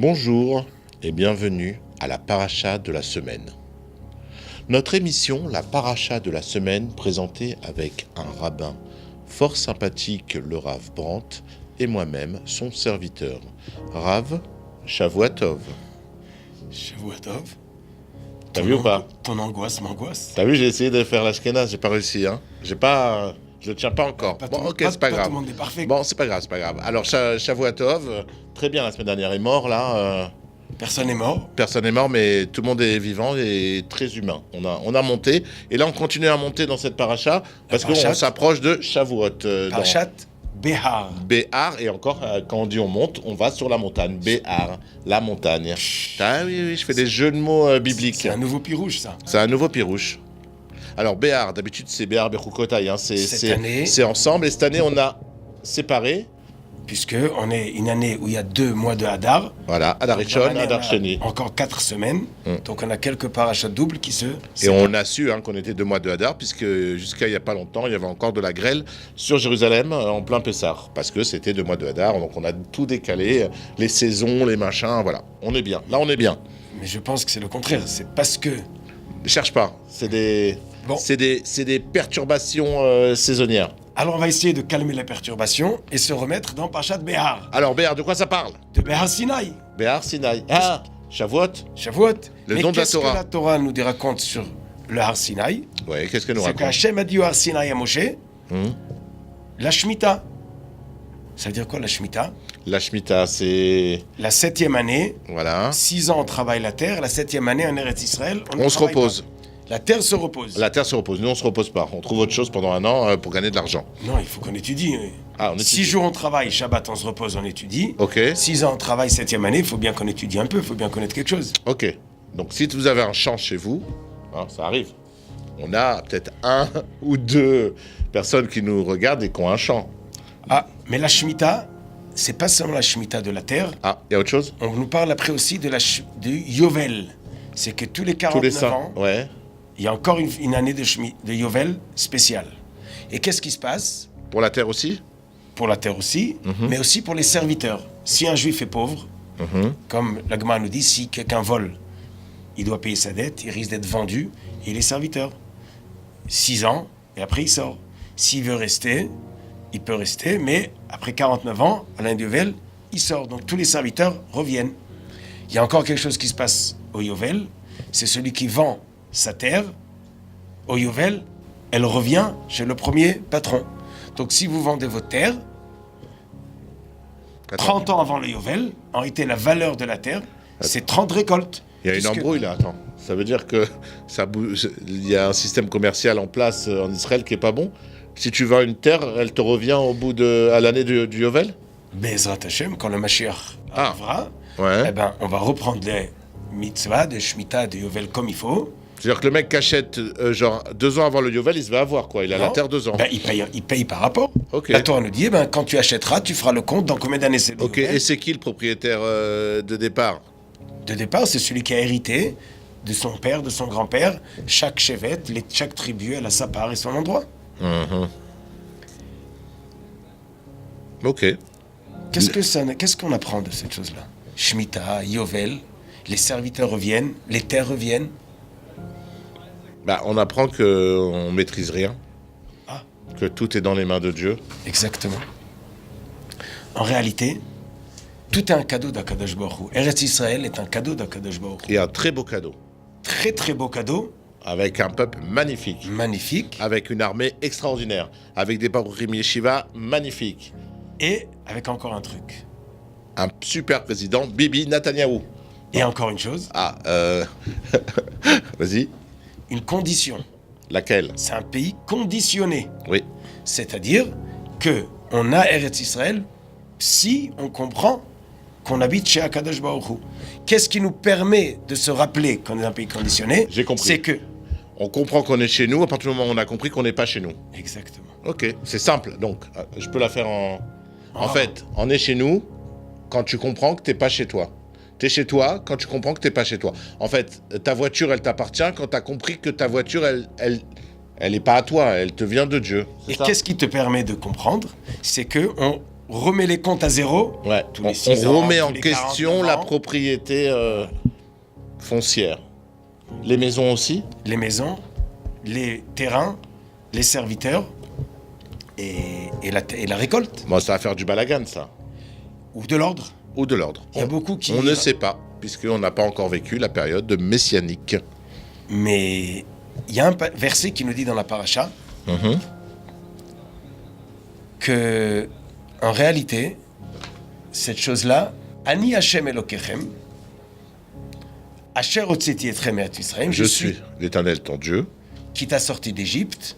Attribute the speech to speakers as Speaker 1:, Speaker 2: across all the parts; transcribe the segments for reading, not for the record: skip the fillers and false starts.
Speaker 1: Bonjour et bienvenue à la paracha de la semaine. Notre émission, la paracha de la semaine, présentée avec un rabbin fort sympathique, le Rav Brandt, et moi-même, son serviteur. Rav, Shavua Tov.
Speaker 2: Shavua Tov.
Speaker 1: T'as vu ou pas?
Speaker 2: Ton angoisse m'angoisse.
Speaker 1: T'as vu, j'ai essayé de faire l'ashkenaz, j'ai pas réussi, hein. Je le tiens pas encore. C'est pas grave.
Speaker 2: Tout le monde est parfait.
Speaker 1: Bon, c'est pas grave. Alors, Shavua Tov, très bien, la semaine dernière est mort, là.
Speaker 2: Personne n'est mort.
Speaker 1: Personne n'est mort, mais tout le monde est vivant et très humain. On a monté, et là on continue à monter dans cette paracha, parce qu'on s'approche de Shavuot.
Speaker 2: Parashat Behar.
Speaker 1: Behar, et encore, quand on dit on monte, on va sur la montagne. Behar, la montagne. Ah oui, je fais des jeux de mots bibliques.
Speaker 2: C'est un nouveau pirouche, ça.
Speaker 1: C'est un nouveau pirouche. Alors Behar, d'habitude c'est Behar Bechukotai, hein,
Speaker 2: année,
Speaker 1: c'est ensemble, et cette année on a séparé.
Speaker 2: Puisqu'on est une année où il y a 2 mois de Hadar.
Speaker 1: Voilà, Hadar Rishon, Hadar Sheni.
Speaker 2: Encore 4 semaines. Donc on a quelques parachats doubles qui se
Speaker 1: séparent. Et on a su qu'on était 2 mois de Hadar, puisque jusqu'à il n'y a pas longtemps, il y avait encore de la grêle sur Jérusalem en plein Pessah. Parce que c'était 2 mois de Hadar, donc on a tout décalé, les saisons, les machins, voilà. On est bien, là on est bien.
Speaker 2: Mais je pense que c'est le contraire, c'est parce que...
Speaker 1: Cherche pas, c'est des perturbations saisonnières.
Speaker 2: Alors on va essayer de calmer la perturbation et se remettre dans Parashat Behar.
Speaker 1: Alors Behar, de quoi ça parle?
Speaker 2: De Behar Sinai.
Speaker 1: Behar Sinai. Ah, Shavuot.
Speaker 2: Le don de la Torah. Qu'est-ce que la Torah nous raconte sur le Har Sinai?
Speaker 1: Oui, qu'est-ce qu'elle nous raconte?
Speaker 2: C'est qu'Hachem a dit au Har Sinai à Moshe, la Shemitah. Ça veut dire quoi la Shemitah?
Speaker 1: La Shemitah, c'est...
Speaker 2: La 7e année.
Speaker 1: Voilà.
Speaker 2: 6 ans on travaille la terre, la 7e année en Eretz Israël,
Speaker 1: on se repose.
Speaker 2: Pas. La terre se repose.
Speaker 1: La terre se repose. Nous, on se repose pas. On trouve autre chose pendant un an pour gagner de l'argent.
Speaker 2: Non, il faut qu'on étudie.
Speaker 1: Ah, on étudie.
Speaker 2: 6 jours on travaille, Shabbat on se repose, on étudie.
Speaker 1: Ok.
Speaker 2: 6 ans on travaille, 7e année, il faut bien qu'on étudie un peu, il faut bien connaître quelque chose.
Speaker 1: Ok. Donc si vous avez un champ chez vous, ça arrive. On a peut-être 1 ou 2 personnes qui nous regardent et qui ont un champ.
Speaker 2: Ah, mais la Shemitah, c'est pas seulement la Shemitah de la terre.
Speaker 1: Ah, il y a autre chose?
Speaker 2: On nous parle après aussi de Yovel. C'est que tous les 49 ans...
Speaker 1: Ouais.
Speaker 2: Il y a encore une année de Yovel spéciale. Et qu'est-ce qui se passe?
Speaker 1: Pour la terre aussi?
Speaker 2: Pour la terre aussi, mais aussi pour les serviteurs. Si un juif est pauvre, comme la Gemara nous dit, si quelqu'un vole, il doit payer sa dette, il risque d'être vendu, et il est serviteur. 6 ans, et après il sort. S'il veut rester, il peut rester, mais après 49 ans, à l'année de Yovel, il sort. Donc tous les serviteurs reviennent. Il y a encore quelque chose qui se passe au Yovel, c'est celui qui vend sa terre, au Yovel, elle revient chez le premier patron. Donc si vous vendez votre terre, 30 ans avant le Yovel, en réalité la valeur de la terre, c'est 30 récoltes.
Speaker 1: Il y a une embrouille là, attends. Ça veut dire que il y a un système commercial en place en Israël qui est pas bon. Si tu vends une terre, elle te revient à l'année du Yovel?
Speaker 2: Bezrat Hashem, quand le Mashiach arrivera,
Speaker 1: ouais.
Speaker 2: Eh ben, on va reprendre les mitzvahs, de Shemitah, de Yovel comme il faut.
Speaker 1: C'est-à-dire que le mec qui achète, 2 ans avant le Yovel, il se va avoir quoi? Il a la terre 2 ans.
Speaker 2: Ben, il paye par rapport.
Speaker 1: Okay.
Speaker 2: La Torah nous dit, quand tu achèteras, tu feras le compte dans combien d'années c'est.
Speaker 1: Ok, et c'est qui le propriétaire de départ?
Speaker 2: De départ, c'est celui qui a hérité de son père, de son grand-père. Chaque chevet, chaque tribu, elle a sa part et son endroit.
Speaker 1: Ok.
Speaker 2: Qu'est-ce qu'on apprend de cette chose-là? Shemitah, Yovel, les serviteurs reviennent, les terres reviennent.
Speaker 1: On apprend qu'on ne maîtrise rien, que tout est dans les mains de Dieu.
Speaker 2: Exactement. En réalité, tout est un cadeau d'Akadosh Baruch Hu. Eretz Israël est un cadeau d'Akadosh Baruch Hu.
Speaker 1: Et un très beau cadeau.
Speaker 2: Très très beau cadeau.
Speaker 1: Avec un peuple magnifique.
Speaker 2: Magnifique.
Speaker 1: Avec une armée extraordinaire. Avec des Baruchim Yeshiva magnifiques.
Speaker 2: Et avec encore un truc.
Speaker 1: Un super président, Bibi Netanyahou.
Speaker 2: Et encore une chose.
Speaker 1: Vas-y.
Speaker 2: Une condition.
Speaker 1: Laquelle?
Speaker 2: C'est un pays conditionné.
Speaker 1: Oui.
Speaker 2: C'est-à-dire que on a Eretz Israël si on comprend qu'on habite chez Akadosh Baruch Hu. Qu'est-ce qui nous permet de se rappeler qu'on est un pays conditionné?
Speaker 1: J'ai compris.
Speaker 2: C'est que
Speaker 1: on comprend qu'on est chez nous à partir du moment où on a compris qu'on n'est pas chez nous.
Speaker 2: Exactement.
Speaker 1: Ok, c'est simple. Donc, je peux la faire en fait, on est chez nous quand tu comprends que t'es pas chez toi. T'es chez toi quand tu comprends que t'es pas chez toi. En fait, ta voiture, elle t'appartient quand t'as compris que ta voiture, elle est pas à toi, elle te vient de Dieu.
Speaker 2: Et qu'est-ce qui te permet de comprendre? C'est que remet les comptes à zéro.
Speaker 1: Ouais.
Speaker 2: Tous les 6
Speaker 1: On
Speaker 2: ans,
Speaker 1: remet
Speaker 2: tous
Speaker 1: en
Speaker 2: les
Speaker 1: question
Speaker 2: 49
Speaker 1: la
Speaker 2: ans.
Speaker 1: propriété foncière. Les maisons aussi?
Speaker 2: Les maisons, les terrains, les serviteurs et la récolte.
Speaker 1: Bon, ça va faire du balagan, ça.
Speaker 2: Ou de l'ordre.
Speaker 1: Ou de l'ordre.
Speaker 2: Il y a beaucoup qui...
Speaker 1: On ne sait pas, puisqu'on n'a pas encore vécu la période messianique.
Speaker 2: Mais il y a un verset qui nous dit dans la paracha que, en réalité, cette chose-là, Ani Hashem Elokechem, Asher Hotzeti Etrem Me'at Yisrael,
Speaker 1: Je suis l'Éternel, ton Dieu.
Speaker 2: qui t'a sorti d'Égypte,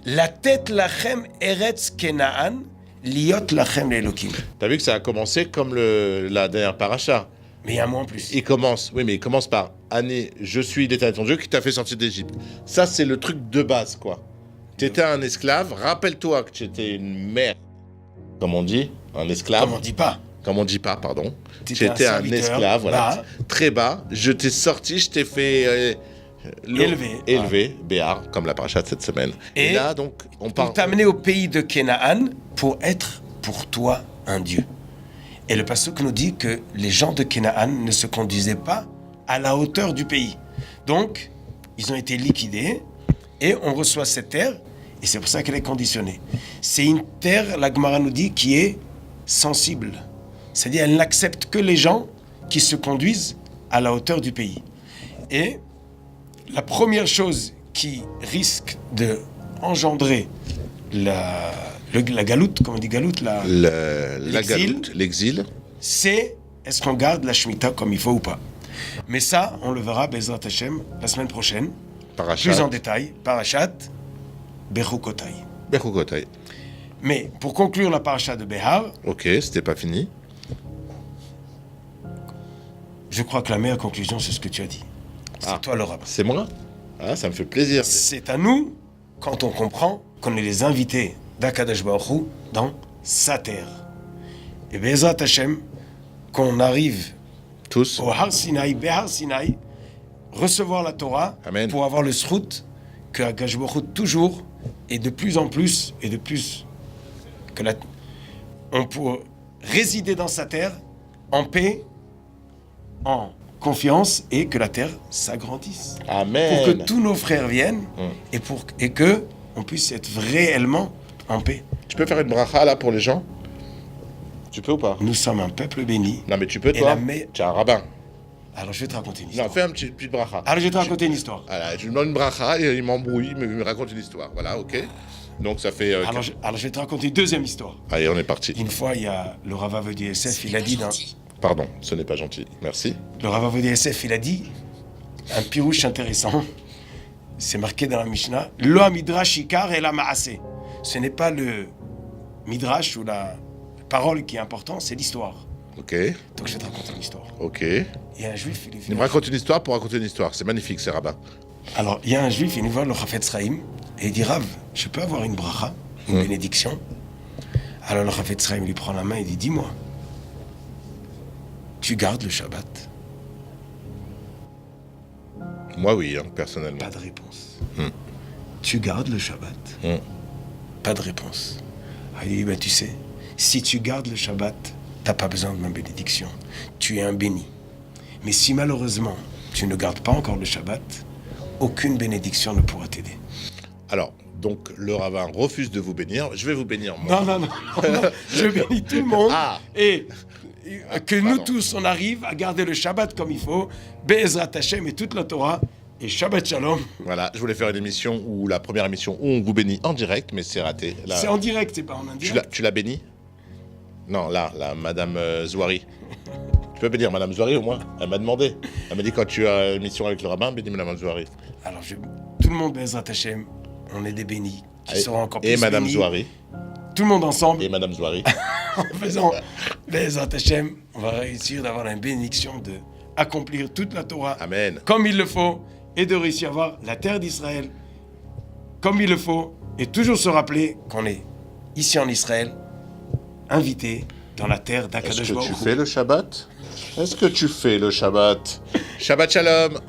Speaker 2: la tête lachem Eretz Kenaan, liot lachem l'Elokim.
Speaker 1: T'as vu que ça a commencé comme la dernière paracha.
Speaker 2: Mais il y a un mot en plus.
Speaker 1: Il commence par année, je suis l'Éternel, ton Dieu, qui t'a fait sortir d'Égypte. Ça, c'est le truc de base, quoi. Tu étais un esclave, rappelle-toi que tu étais une mère, comme on dit, un esclave.
Speaker 2: Comme on dit pas.
Speaker 1: Comme on dit pas, pardon.
Speaker 2: T'étais
Speaker 1: Tu étais
Speaker 2: un
Speaker 1: un
Speaker 2: serviteur
Speaker 1: esclave, voilà,
Speaker 2: bas.
Speaker 1: très bas. Je t'ai sorti, je t'ai fait élevé, Béar, comme la paracha de cette semaine. Et là, donc, on
Speaker 2: Pour
Speaker 1: parle.
Speaker 2: t'amener au pays de Canaan pour être pour toi un Dieu. Et le pasuk nous dit que les gens de Canaan ne se conduisaient pas à la hauteur du pays. Donc, ils ont été liquidés et on reçoit cette terre et c'est pour ça qu'elle est conditionnée. C'est une terre, la Gemara nous dit, qui est sensible. C'est-à-dire, elle n'accepte que les gens qui se conduisent à la hauteur du pays. Et la première chose qui risque de engendrer la galoute, comment on dit galoute,
Speaker 1: La
Speaker 2: l'exil.
Speaker 1: galoute, l'exil.
Speaker 2: c'est est-ce qu'on garde la Shemitah comme il faut ou pas. Mais ça, on le verra, Bezrat Hashem, la semaine prochaine,
Speaker 1: Parachat.
Speaker 2: plus en détail, Parashat, Bechukotai.
Speaker 1: Bechukotai.
Speaker 2: Mais pour conclure la Parashat de Behar,
Speaker 1: Ok, c'était pas fini.
Speaker 2: je crois que la meilleure conclusion, c'est ce que tu as dit. C'est toi le rabbin.
Speaker 1: C'est moi? Ah, ça me fait plaisir.
Speaker 2: C'est à nous, quand on comprend qu'on est les invités d'Akadosh Baruch Hu dans sa terre. Et Bezrat Hashem, qu'on arrive
Speaker 1: Tous.
Speaker 2: au Har Sinaï, Behar Sinaï, recevoir la Torah
Speaker 1: Amen.
Speaker 2: pour avoir le srout que Akadosh Baruch Hu toujours et de plus en plus et de plus que on peut résider dans sa terre en paix, en confiance et que la terre s'agrandisse.
Speaker 1: Amen.
Speaker 2: Pour que tous nos frères viennent et que on puisse être réellement en paix.
Speaker 1: Tu peux faire une bracha là pour les gens? Tu peux ou pas?
Speaker 2: Nous sommes un peuple béni.
Speaker 1: Non, mais tu peux,
Speaker 2: Et
Speaker 1: toi.
Speaker 2: la
Speaker 1: Tu es un rabbin.
Speaker 2: Alors je vais te raconter une histoire.
Speaker 1: Non, fais un petit bracha.
Speaker 2: Alors je vais te raconter une histoire.
Speaker 1: Voilà, je lui demande une bracha et il m'embrouille, mais il me raconte une histoire. Voilà, ok. Donc ça fait.
Speaker 2: Alors je vais te raconter une deuxième histoire.
Speaker 1: Allez, on est parti.
Speaker 2: Une fois, il y a le Rav Avodia Yosef, il a dit dans...
Speaker 1: Pardon, ce n'est pas gentil. Merci.
Speaker 2: Le Rav Avodia Yosef, il a dit un pirouche intéressant. C'est marqué dans la Mishnah. Lo midrash ikar et la maaseh. Ce n'est pas le midrash ou la parole qui est important, c'est l'histoire.
Speaker 1: Ok,
Speaker 2: Donc je vais te raconter une histoire.
Speaker 1: ok.
Speaker 2: Il y a un juif, il est
Speaker 1: Il
Speaker 2: venu.
Speaker 1: me raconte une histoire pour raconter une histoire. C'est magnifique, ces rabbins.
Speaker 2: Alors il y a un juif, il vient voir le Chafetz Chaim et il dit Rav, je peux avoir une bracha, une bénédiction? Alors le Chafetz Chaim lui prend la main et dit dis-moi, tu gardes le Shabbat?
Speaker 1: Moi, oui, hein, personnellement.
Speaker 2: Pas de réponse. Tu gardes le Shabbat? Pas de réponse. Ah, il dit, ben, tu sais, si tu gardes le Shabbat, t'as pas besoin de ma bénédiction. Tu es un béni. Mais si malheureusement, tu ne gardes pas encore le Shabbat, aucune bénédiction ne pourra t'aider.
Speaker 1: Alors, donc, le rabbin refuse de vous bénir. Je vais vous bénir, moi.
Speaker 2: Non. Je bénis tout le monde.
Speaker 1: Ah.
Speaker 2: Et que nous
Speaker 1: pardon.
Speaker 2: tous, on arrive à garder le Shabbat comme il faut. Be'ezrat Hashem et toute la Torah. Et Shabbat Shalom.
Speaker 1: Voilà, je voulais faire une émission où la première émission où on vous bénit en direct, mais c'est raté. Là,
Speaker 2: C'est en direct, c'est pas en indirect.
Speaker 1: tu l'as béni? Non, là, Madame Zouari. Tu peux bénir Madame Zouari au moins? Elle m'a demandé. Elle m'a dit quand tu as une émission avec le rabbin, bénis Madame Zouari.
Speaker 2: Alors, tout le monde, Be'ezrat Hashem, on est des bénis. Qui seront encore plus
Speaker 1: Et Madame
Speaker 2: bénis.
Speaker 1: Zouari.
Speaker 2: Tout le monde ensemble.
Speaker 1: Et Madame Zouari.
Speaker 2: En faisant Be'ezrat Hashem, on va réussir d'avoir la bénédiction de accomplir toute la Torah
Speaker 1: Amen.
Speaker 2: comme il le faut et de réussir à avoir la terre d'Israël comme il le faut et toujours se rappeler qu'on est ici en Israël, invité dans la terre
Speaker 1: Est-ce
Speaker 2: d'Akadosh
Speaker 1: que tu
Speaker 2: Baruch Hu.
Speaker 1: fais le Shabbat? Est-ce que tu fais le Shabbat? Shabbat Shalom.